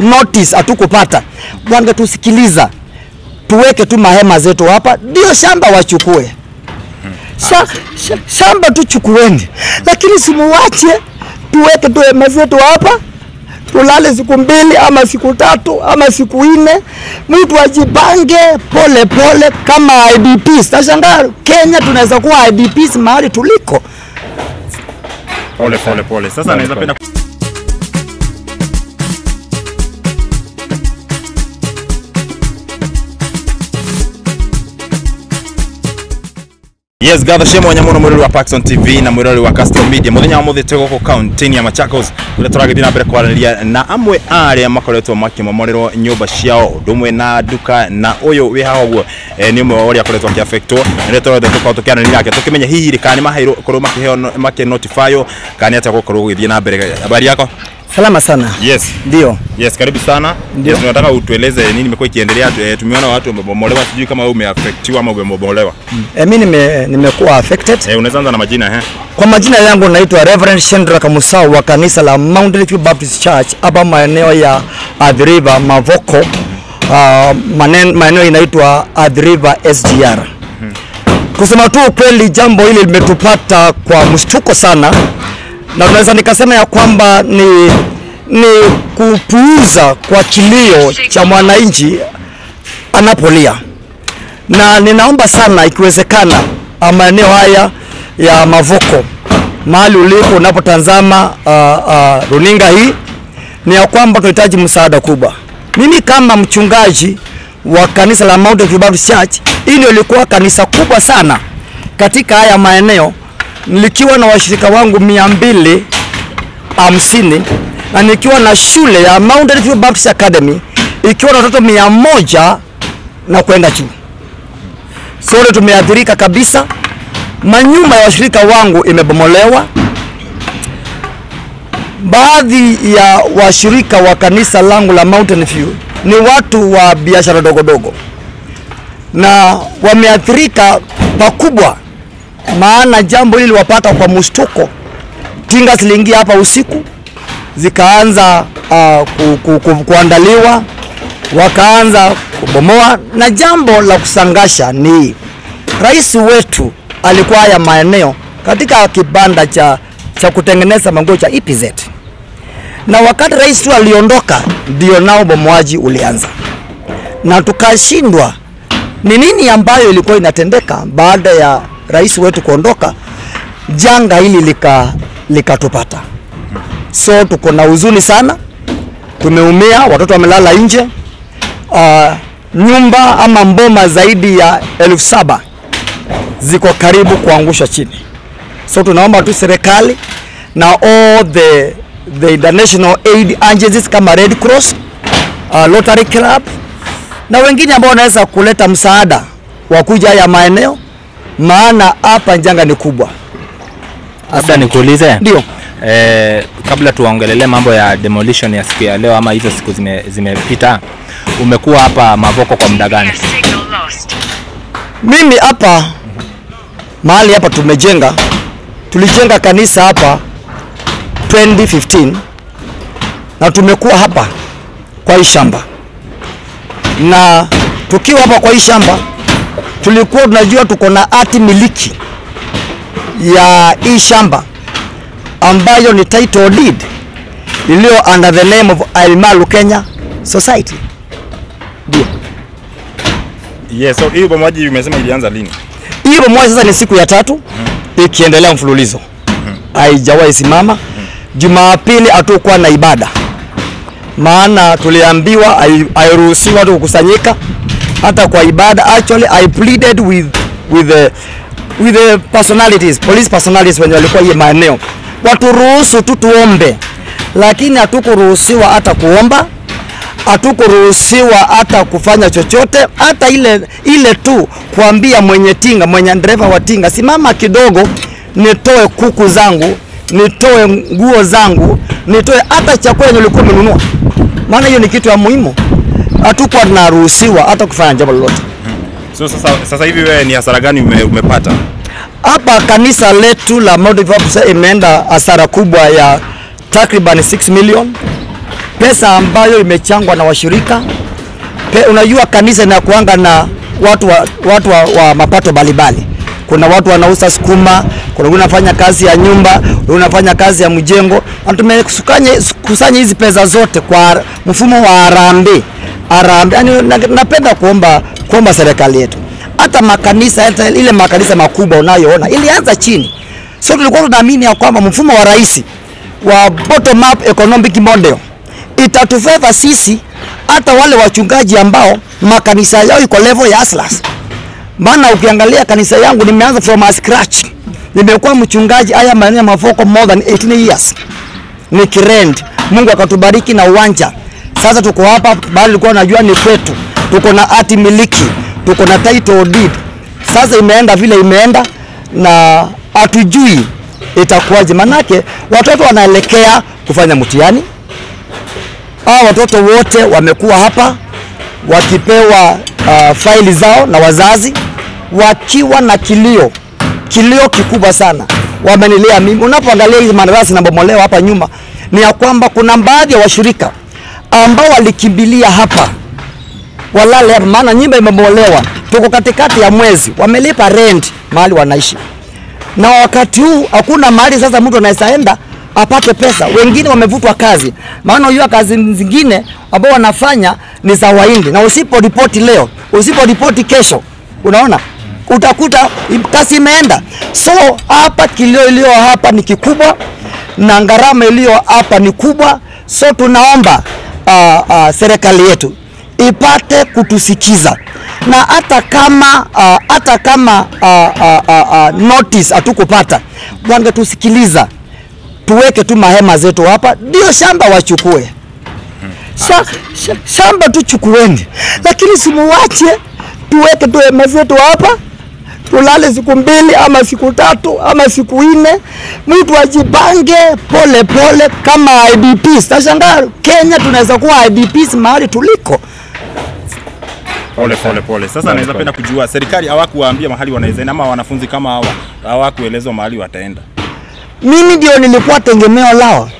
notice hatukupata, wangetusikiliza tuweke tu mahema zetu hapa, ndio shamba wachukue. Shamba tuchukueni, lakini simuache tuweke tu hema zetu hapa, tulale siku 2 ama siku 3 ama siku 4, mtu ajipange pole pole kama IDPs. Tashangaa Kenya tunaweza kuwa IDPs mahali tuliko. Pole. Sasa naweza penda Yes, gather shemo nyamono mwirori wa Paxson TV na mwirori wa Custom Media. Muthenya wa muthi tegoko county ya Machakos kule turagithina Namber kwaranĩria na amwe aria makoretwo makimomorirwo nyumba ciao ndumwe na duka na uyu wi hawo ni umwe wa aria akoretwo akiaffectwo nĩ tũrothe tukao tukianĩrĩra nake tukimenya hihi rikani mahairo korwo makiheo notifyo kani ata gukorwo gũthii na mbere. Habari yako? Salama sana. Yes. Ndio. Yes, karibu sana. Yes, tunataka utueleze nini imekuwa ikiendelea. Tumeona watu wamebomolewa, sijui kama wewe umeaffectiwa ama umebomolewa. Mimi nimekuwa affected. Unaweza anza na majina Kwa majina yangu naitwa Reverend Shendra Kamusau wa kanisa la Mountain Baptist Church hapa maeneo ya Athi River Mavoko. Maeneo inaitwa Athi River SGR. Kusema tu kweli jambo hili limetupata kwa mshtuko sana. Na tunaweza nikasema ya kwamba ni kupuuza kwa kilio cha mwananchi anapolia. Na ninaomba sana ikiwezekana maeneo haya ya Mavoko, mahali ulipo unapotazama runinga hii, ni ya kwamba tunahitaji msaada kubwa. Mimi kama mchungaji wa kanisa la Mountain Baptist Church, hii ndio ilikuwa kanisa kubwa sana katika haya maeneo, nilikiwa na washirika wangu 250 na nikiwa na shule ya Mountain Baptist Academy ikiwa na watoto 100 na kwenda juu. Sote tumeathirika kabisa. Manyumba ya washirika wangu imebomolewa. Baadhi ya washirika wa kanisa langu la Mountain View ni watu wa biashara dogo na wameathirika pakubwa, maana jambo hili wapata kwa mshtuko. Tinga ziliingia hapa usiku, zikaanza kuandaliwa, wakaanza kubomoa. Na jambo la kusangasha ni rais wetu alikuwa haya maeneo katika kibanda cha kutengeneza manguo cha EPZ, na wakati rais tu aliondoka ndio nao bomoaji ulianza, na tukashindwa ni nini ambayo ilikuwa inatendeka. Baada ya rais wetu kuondoka, janga hili likatupata. So tuko na huzuni sana, tumeumia, watoto wamelala nje. Nyumba ama mboma zaidi ya 7,000 ziko karibu kuangusha chini. So tunaomba tu serikali na all the international aid agencies kama Red Cross, Rotary Club na wengine ambao wanaweza kuleta msaada wa kuja ya maeneo, maana hapa janga ni kubwa. Labda nikuulize. Ndio. Kabla tuongelele mambo ya demolition ya siku ya leo ama hizo siku zimepita, umekuwa hapa Mavoko kwa muda gani? Mimi hapa mahali hapa tulijenga kanisa hapa 2015 na tumekuwa hapa kwa hii shamba. Na tukiwa hapa kwa hii shamba tulikuwa tunajua tuko na hati miliki ya hii shamba ambayo ni title deed iliyo under the name of Almalu Kenya Society. Ndio. Yes, so hiyo bomoaji umesema ilianza lini? Hiyo bomoaji sasa ni siku ya 3 ikiendelea mfululizo. Haijawahi simama. Jumapili hatakuwa na ibada, maana tuliambiwa hairuhusiwi watu kukusanyika hata kwa ibada. Actually I pleaded with the personalities, police personalities wenye walikuwa hii maeneo, waturuhusu tu tuombe, lakini hatukuruhusiwa hata kuomba, hatukuruhusiwa hata kufanya chochote, hata ile tu kuambia mwenye tinga, mwenye dereva wa tinga, simama kidogo nitoe kuku zangu, nitoe nguo zangu, nitoe hata chakula nilikuwa nimenunua, maana hiyo ni kitu ya muhimu. Hatukuwa tunaruhusiwa hata kufanya jambo lolote. So sasa hivi wewe ni hasara gani umepata? Hapa kanisa letu la Mountain Baptist imeenda hasara kubwa ya takriban 6 million. pesa ambayo imechangwa na washirika. Unajua kanisa inakuanga na watu wa mapato mbalimbali. Kuna watu wanauza sukuma, kuna wanafanya kazi ya nyumba, wanafanya kazi ya mjengo. Tumekusanya hizi pesa zote kwa mfumo wa harambee. Yani napenda kuomba serikali yetu. Hata makanisa, hata ile makanisa makubwa unayoona ilianza chini. So tulikuwa tunaamini ya kwamba mfumo wa rais wa bottom up economic model itatufeva sisi, hata wale wachungaji ambao makanisa yao iko level ya aslas. Maana ukiangalia kanisa yangu nimeanza from scratch. Nimekuwa mchungaji haya maeneo mafoko more than 18 years. Nikirend, Mungu akatubariki na uwanja. Sasa tuko hapa, bali tulikuwa najua ni kwetu. Tuko na hati miliki, tuko na title deed. Sasa imeenda vile imeenda na hatujui itakuwaje. Manake watoto wanaelekea kufanya mtihani. Watoto wote wamekuwa hapa wakipewa faili zao na wazazi wakiwa na kilio kikubwa sana. Wamenilea mimi. Unapoangalia hizi madarasa na bomolewa hapa nyuma, ni ya kwamba kuna baadhi ya washirika ambao walikimbilia hapa walale hapa, maana nyumba imebomolewa. Tuko katikati ya mwezi, wamelipa rent mahali wanaishi, na wakati huu hakuna mahali sasa mtu anaweza enda apate pesa. Wengine wamevutwa kazi, maana unajua kazi zingine ambao wanafanya ni za Wahindi, na usiporipoti leo, usiporipoti kesho, unaona utakuta kazi imeenda. So hapa kilio iliyo hapa ni kikubwa na gharama iliyo hapa ni kubwa. So tunaomba serikali yetu ipate kutusikiza, na hata kama notice hatukupata, wangetusikiliza, tuweke tu mahema zetu hapa, ndio shamba wachukue. Shamba tuchukueni, lakini simuwache tuweke tu hema zetu hapa, tulale siku 2 ama siku 3 ama siku 4, mtu ajipange pole pole kama IDPs. Tashangaa Kenya tunaweza kuwa IDPs mahali tuliko. Pole. Sasa naweza penda kujua serikali hawakuwaambia mahali wanaweza, ama wanafunzi kama hawa hawakuelezwa mahali wataenda. Mimi ndio nilikuwa tegemeo lao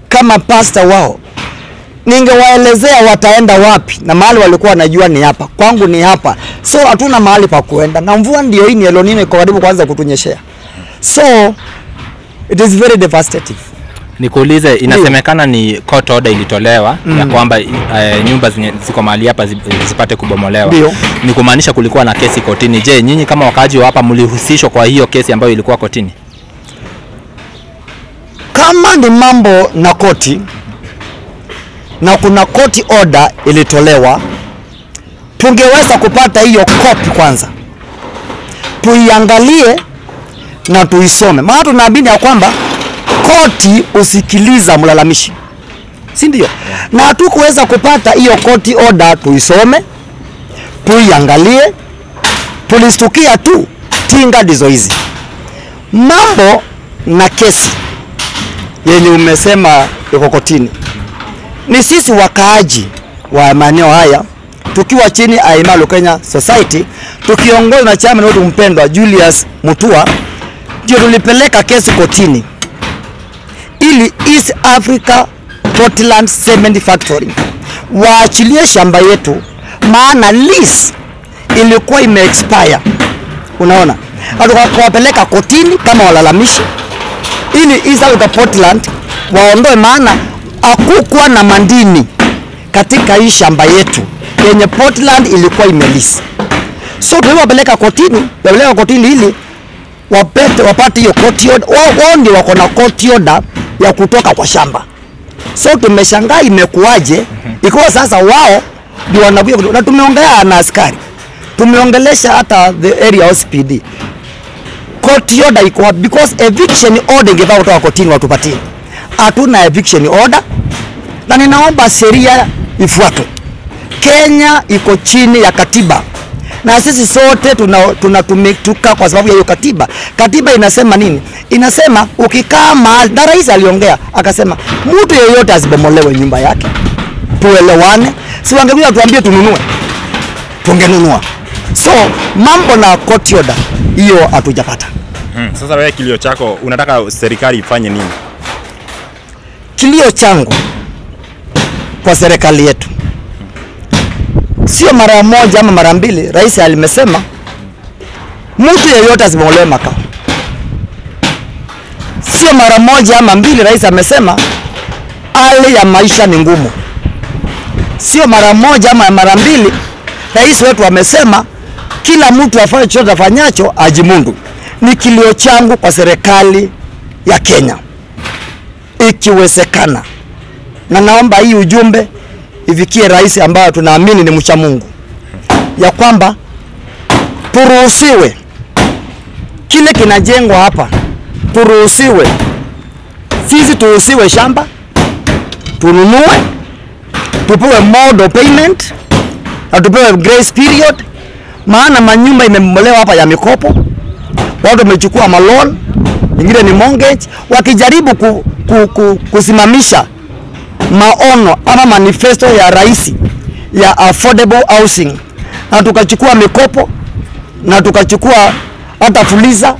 kama pastor wao. Ningewaelezea wataenda wapi, na mahali walikuwa wanajua ni hapa. Kwangu ni hapa. So hatuna mahali pa kuenda. Na mvua ndio hii ni El Nino iko karibu kuanza kutunyeshea. So it is very devastating. Nikuulize, inasemekana ni court order ilitolewa ya kwamba nyumba ziko mahali hapa zipate kubomolewa. Ni kumaanisha kulikuwa na kesi kotini. Je, nyinyi kama wakaaji wa hapa mlihusishwa kwa hiyo kesi ambayo ilikuwa kotini? Kama ni mambo na koti na kuna court order ilitolewa, tungeweza kupata hiyo copy kwanza, tuiangalie na tuisome. Maana tunaamini ya kwamba koti usikiliza mlalamishi, si ndio? Na hatukuweza kupata hiyo court order tuisome, tuiangalie, tulistukia tu tinga ndizo hizi. Mambo na kesi yenye umesema iko kotini, ni sisi wakaaji wa maeneo haya tukiwa chini ya Imalo Kenya Society, tukiongozwa na chama wetu mpendwa Julius Mutua, ndio tulipeleka kesi kotini ili East Africa Portland Cement Factory waachilie shamba yetu, maana lease ilikuwa imeexpire. Unaona, tukawapeleka kotini kama walalamishi ili East Africa Portland waondoe, maana hakukuwa na mandini katika hii shamba yetu yenye Portland ilikuwa imelisi. So tuliwapeleka kotini ili wapate hiyo court order. Wao ndio wako na court order ya kutoka kwa shamba. So tumeshangaa imekuaje ikawa sasa wao ndio wanakuja, na tumeongea na askari, tumeongelesha hata the area OCPD. Court order iko because eviction order ingefaa kutoka kotini watupatie. Hatuna eviction order, na ninaomba sheria ifuatwe. Kenya iko chini ya katiba, na sisi sote tunatumika kwa sababu ya hiyo katiba. Katiba inasema nini? Inasema ukikaa mahali, na rais aliongea akasema mtu yeyote asibomolewe nyumba yake, tuelewane. Si wangekuja tuambie tununue, tungenunua. So mambo na court order hiyo hatujapata. Sasa wewe kilio chako unataka serikali ifanye nini? Kilio changu kwa serikali yetu. Sio mara moja ama mara mbili, rais alimesema mtu yeyote asibomolewe makao. Sio mara moja ama mbili, rais amesema hali ya maisha ni ngumu. Sio mara moja ama mara mbili, rais wetu amesema kila mtu afanye chochote afanyacho ajimundu. Ni kilio changu kwa serikali ya Kenya, ikiwezekana, na naomba hii ujumbe ifikie rais ambaye tunaamini ni mcha Mungu, ya kwamba turuhusiwe kile kinajengwa hapa, turuhusiwe sisi, turuhusiwe shamba, tununue, tupewe model payment, na tupewe grace period. Maana manyumba imebomolewa hapa ya mikopo, watu wamechukua malon, ingine ni mortgage, wakijaribu kusimamisha maono ama manifesto ya rais ya affordable housing, na tukachukua mikopo na tukachukua hata fuliza,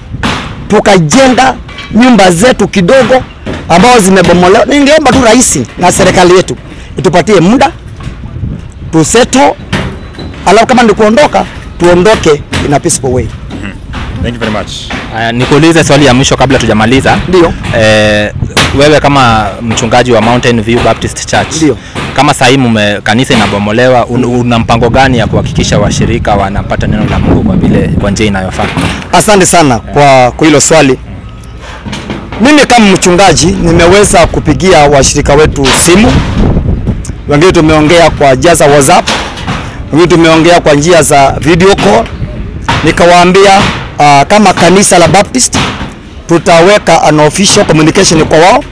tukajenga nyumba zetu kidogo ambao zimebomolewa. Ningeomba tu rais na serikali yetu itupatie muda tuseto, alafu kama ni kuondoka tuondoke in a peaceful way. Thank you very much. Nikuulize swali ya mwisho kabla tujamaliza. Ndio. Wewe kama mchungaji wa Mountain View Baptist Church. Ndio. Kama sasa kanisa inabomolewa, una mpango gani ya kuhakikisha washirika wanapata neno la Mungu kwa njia inayofaa? Asante sana kwa hilo swali. Mimi kama mchungaji nimeweza kupigia washirika wetu simu. Wengine tumeongea kwa njia za WhatsApp, wengine tumeongea kwa njia za video call. Nikawaambia kama kanisa la Baptist tutaweka an official communication kwa wao,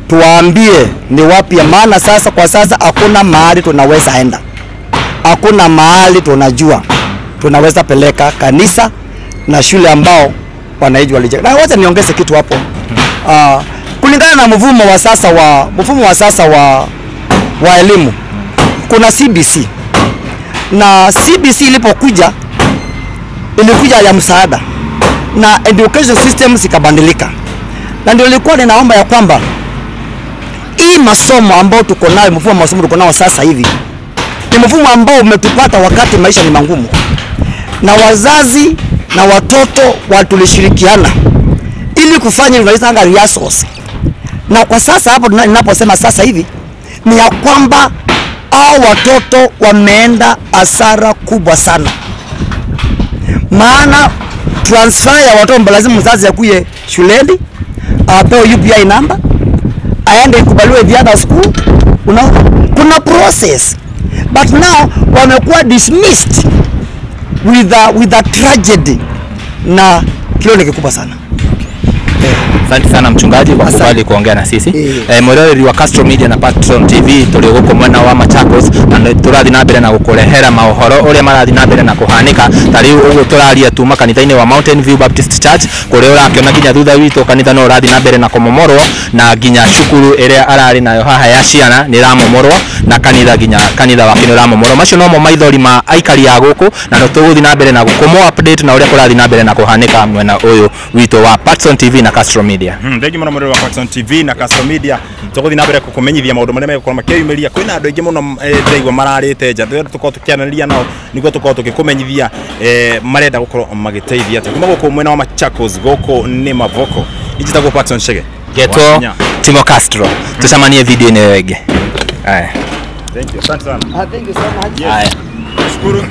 tuwaambie ni wapi ya maana. Sasa kwa sasa hakuna mahali tunaweza enda, hakuna mahali tunajua tunaweza peleka kanisa na shule ambao wananchi walijenga. Na wacha niongeze kitu hapo. Kulingana na mfumo wa sasa wa elimu, kuna CBC, na CBC ilikuja ya msaada na education system zikabadilika, na ndio nilikuwa ninaomba ya kwamba hii masomo ambao tuko nayo, mfumo wa masomo tuko nao sasa hivi ni mfumo ambao umetupata wakati maisha ni magumu, na wazazi na watoto tulishirikiana ili kufanya tunaita resource. Na kwa sasa hapo ninaposema sasa hivi ni ya kwamba hao watoto wameenda hasara kubwa sana, maana transfer ya watoto lazima mzazi akuye shuleni, apewe UPI number, aende kubaliwe the other school. Kuna process, but now wamekuwa dismissed with a tragedy, na kilo ni kikubwa sana. Asante sana mchungaji kwa kubali kuongea na sisi. Mwerori wa Castro Media na Patron TV tuli guko mwena wa Machakos, na turathi na mbere na gukurehera maũhoro uria marathi na mbere na kuhanika. Tari uguo turaria tuma kanitha-ini wa Mountain View Baptist Church, kuria urakiona ginya thutha witu kanitha no urathi na mbere na kumomorwo, na ginya cukuru iria arari nayo haha ya ciana ni ramomorwo, na kanitha wake ni ramomorwo. Macio no mo maithori ma aikari ya guku, na no tuguthi na mbere na gukumo update na uria kurathi na mbere na kuhanika mwena uyu witu wa Patron TV na Castro Media. Thank you Umumori wa Patron TV na Castro Media. Tuguthi na mbere kukumenyithia maundu maria megukora makiyumiria. Kwina andu aingi muno ndaigwa mararite nja, tuko tukiananiria nao niguo tuko tukikumenyithia marenda gukorwo magiteithia ati kuma guku mwena wa Machakos guku ni Mavoko. Ijitagwo Patron Shege Geto Timo Castro. Tusamanie video ine wege. Thank you. Asante sana. Thank you so much. Yes. Shukuru.